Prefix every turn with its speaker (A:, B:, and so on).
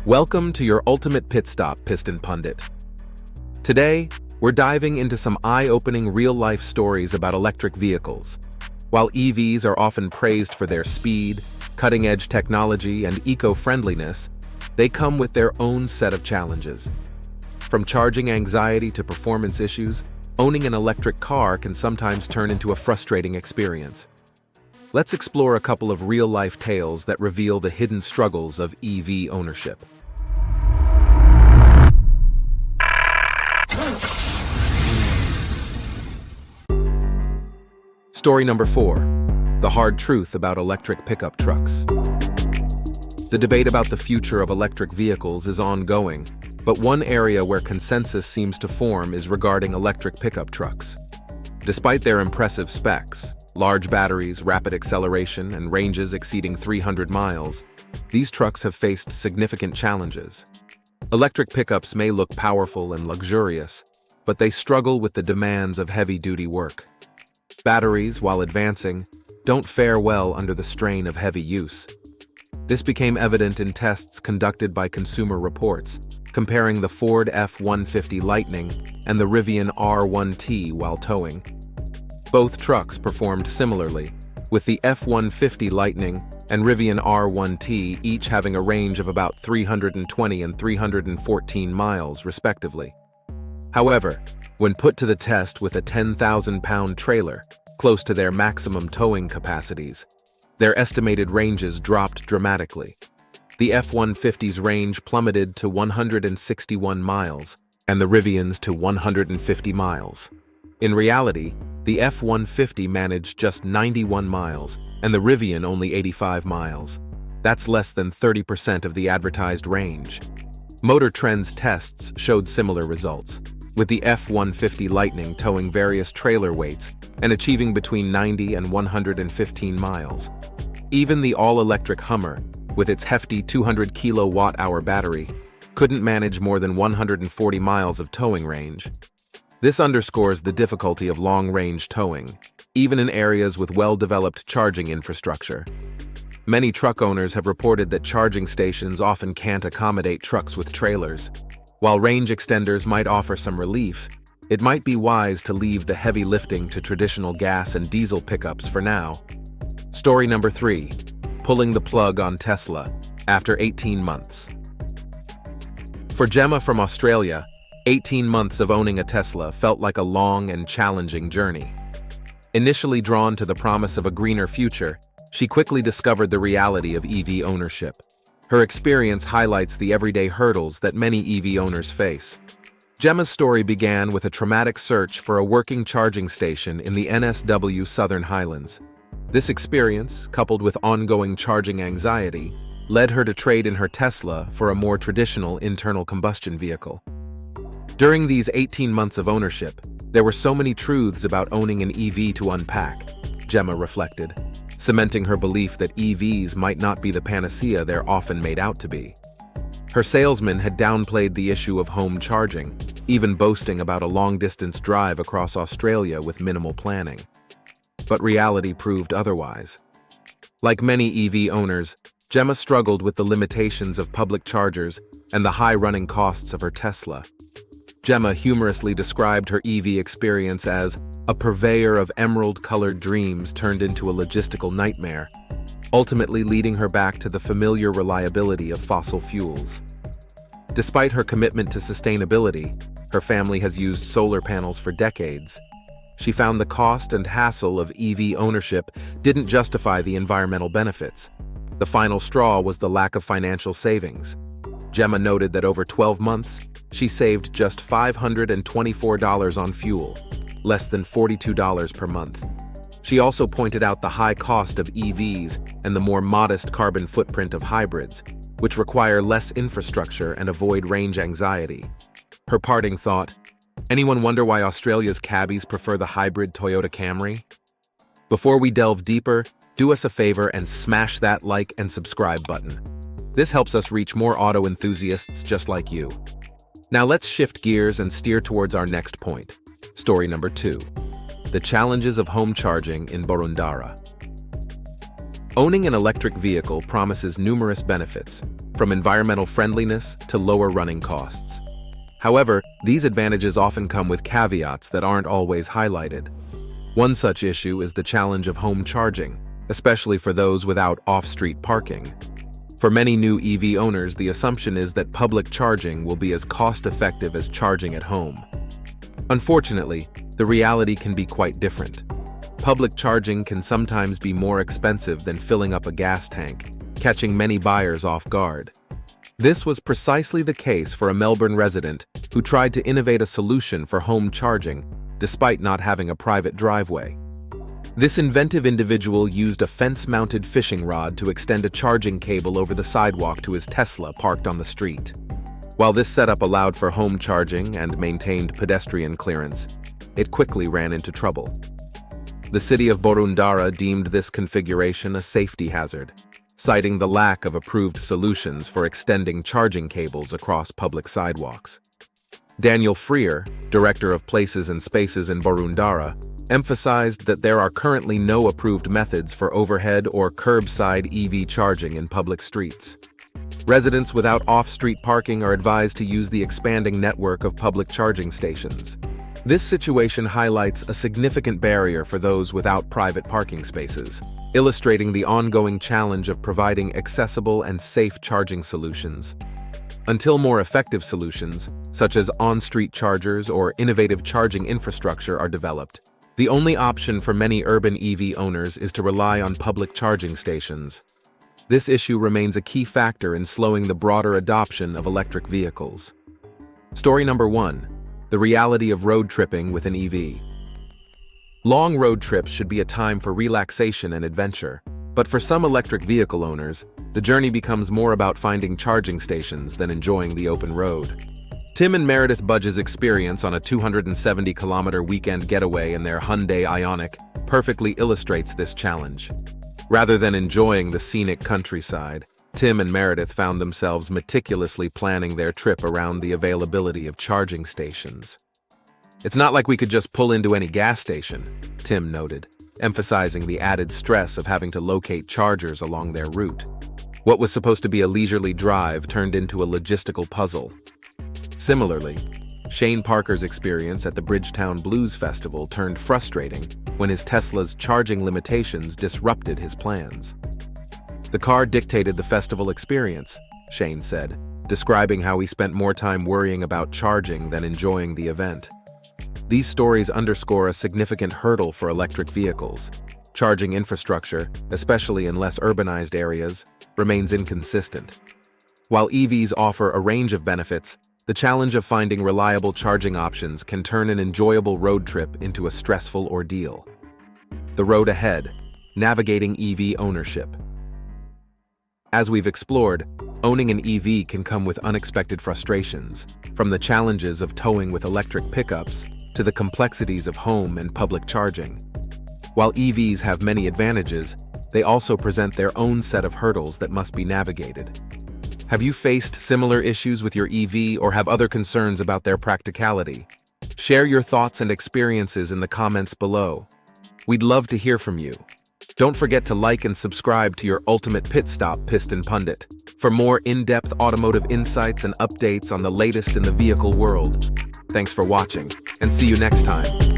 A: Welcome to your ultimate pit stop, Piston Pundit. Today, we're diving into some eye-opening real-life stories about electric vehicles. While EVs are often praised for their speed, cutting-edge technology, and eco-friendliness, they come with their own set of challenges. From charging anxiety to performance issues, owning an electric car can sometimes turn into a frustrating experience. Let's explore a couple of real-life tales that reveal the hidden struggles of EV ownership. Story number 4. The hard truth about electric pickup trucks. The debate about the future of electric vehicles is ongoing, but one area where consensus seems to form is regarding electric pickup trucks. Despite their impressive specs, large batteries, rapid acceleration, and ranges exceeding 300 miles, these trucks have faced significant challenges. Electric pickups may look powerful and luxurious, but they struggle with the demands of heavy-duty work. Batteries, while advancing, don't fare well under the strain of heavy use. This became evident in tests conducted by Consumer Reports, comparing the Ford F-150 Lightning and the Rivian R1T while towing. Both trucks performed similarly, with the F-150 Lightning and Rivian R1T each having a range of about 320 and 314 miles, respectively. However, when put to the test with a 10,000-pound trailer, close to their maximum towing capacities, their estimated ranges dropped dramatically. The F-150's range plummeted to 161 miles, and the Rivian's to 150 miles. In reality, the F-150 managed just 91 miles, and the Rivian only 85 miles. That's less than 30% of the advertised range. Motor Trend's tests showed similar results, with the F-150 Lightning towing various trailer weights and achieving between 90 and 115 miles. Even the all-electric Hummer, with its hefty 200 kilowatt-hour battery, couldn't manage more than 140 miles of towing range. This underscores the difficulty of long-range towing, even in areas with well-developed charging infrastructure. Many truck owners have reported that charging stations often can't accommodate trucks with trailers. While range extenders might offer some relief, it might be wise to leave the heavy lifting to traditional gas and diesel pickups for now. Story number 3. Pulling the plug on Tesla after 18 months. For Gemma from Australia, 18 months of owning a Tesla felt like a long and challenging journey. Initially drawn to the promise of a greener future, she quickly discovered the reality of EV ownership. Her experience highlights the everyday hurdles that many EV owners face. Gemma's story began with a traumatic search for a working charging station in the NSW Southern Highlands. This experience, coupled with ongoing charging anxiety, led her to trade in her Tesla for a more traditional internal combustion vehicle. During these 18 months of ownership, there were so many truths about owning an EV to unpack, Gemma reflected, cementing her belief that EVs might not be the panacea they're often made out to be. Her salesman had downplayed the issue of home charging, even boasting about a long-distance drive across Australia with minimal planning. But reality proved otherwise. Like many EV owners, Gemma struggled with the limitations of public chargers and the high running costs of her Tesla. Gemma humorously described her EV experience as a purveyor of emerald-colored dreams turned into a logistical nightmare, ultimately leading her back to the familiar reliability of fossil fuels. Despite her commitment to sustainability, her family has used solar panels for decades. She found the cost and hassle of EV ownership didn't justify the environmental benefits. The final straw was the lack of financial savings. Gemma noted that over 12 months, she saved just $524 on fuel, less than $42 per month. She also pointed out the high cost of EVs and the more modest carbon footprint of hybrids, which require less infrastructure and avoid range anxiety. Her parting thought, "Anyone wonder why Australia's cabbies prefer the hybrid Toyota Camry?" Before we delve deeper, do us a favor and smash that like and subscribe button. This helps us reach more auto enthusiasts just like you. Now let's shift gears and steer towards our next point. Story number 2. The challenges of home charging in Boroondara. Owning an electric vehicle promises numerous benefits, from environmental friendliness to lower running costs. However, these advantages often come with caveats that aren't always highlighted. One such issue is the challenge of home charging, especially for those without off-street parking. For many new EV owners, the assumption is that public charging will be as cost-effective as charging at home. Unfortunately, the reality can be quite different. Public charging can sometimes be more expensive than filling up a gas tank, catching many buyers off guard. This was precisely the case for a Melbourne resident who tried to innovate a solution for home charging despite not having a private driveway. This inventive individual used a fence-mounted fishing rod to extend a charging cable over the sidewalk to his Tesla parked on the street. While this setup allowed for home charging and maintained pedestrian clearance, it quickly ran into trouble. The city of Boroondara deemed this configuration a safety hazard, citing the lack of approved solutions for extending charging cables across public sidewalks. Daniel Freer, director of Places and Spaces in Boroondara, emphasized that there are currently no approved methods for overhead or curbside EV charging in public streets. Residents without off-street parking are advised to use the expanding network of public charging stations. This situation highlights a significant barrier for those without private parking spaces, illustrating the ongoing challenge of providing accessible and safe charging solutions. Until more effective solutions, such as on-street chargers or innovative charging infrastructure are developed, the only option for many urban EV owners is to rely on public charging stations. This issue remains a key factor in slowing the broader adoption of electric vehicles. Story number 1. The reality of road tripping with an EV. Long road trips should be a time for relaxation and adventure, but for some electric vehicle owners, the journey becomes more about finding charging stations than enjoying the open road. Tim and Meredith Budge's experience on a 270-kilometer weekend getaway in their Hyundai Ioniq perfectly illustrates this challenge. Rather than enjoying the scenic countryside, Tim and Meredith found themselves meticulously planning their trip around the availability of charging stations. "It's not like we could just pull into any gas station," Tim noted, emphasizing the added stress of having to locate chargers along their route. What was supposed to be a leisurely drive turned into a logistical puzzle. Similarly, Shane Parker's experience at the Bridgetown Blues Festival turned frustrating when his Tesla's charging limitations disrupted his plans. "The car dictated the festival experience," Shane said, describing how he spent more time worrying about charging than enjoying the event. These stories underscore a significant hurdle for electric vehicles. Charging infrastructure, especially in less urbanized areas, remains inconsistent. While EVs offer a range of benefits, the challenge of finding reliable charging options can turn an enjoyable road trip into a stressful ordeal. The road ahead: navigating EV ownership. As we've explored, owning an EV can come with unexpected frustrations, from the challenges of towing with electric pickups to the complexities of home and public charging. While EVs have many advantages, they also present their own set of hurdles that must be navigated. Have you faced similar issues with your EV or have other concerns about their practicality? Share your thoughts and experiences in the comments below. We'd love to hear from you. Don't forget to like and subscribe to your ultimate pit stop, Piston Pundit, for more in-depth automotive insights and updates on the latest in the vehicle world. Thanks for watching, and see you next time.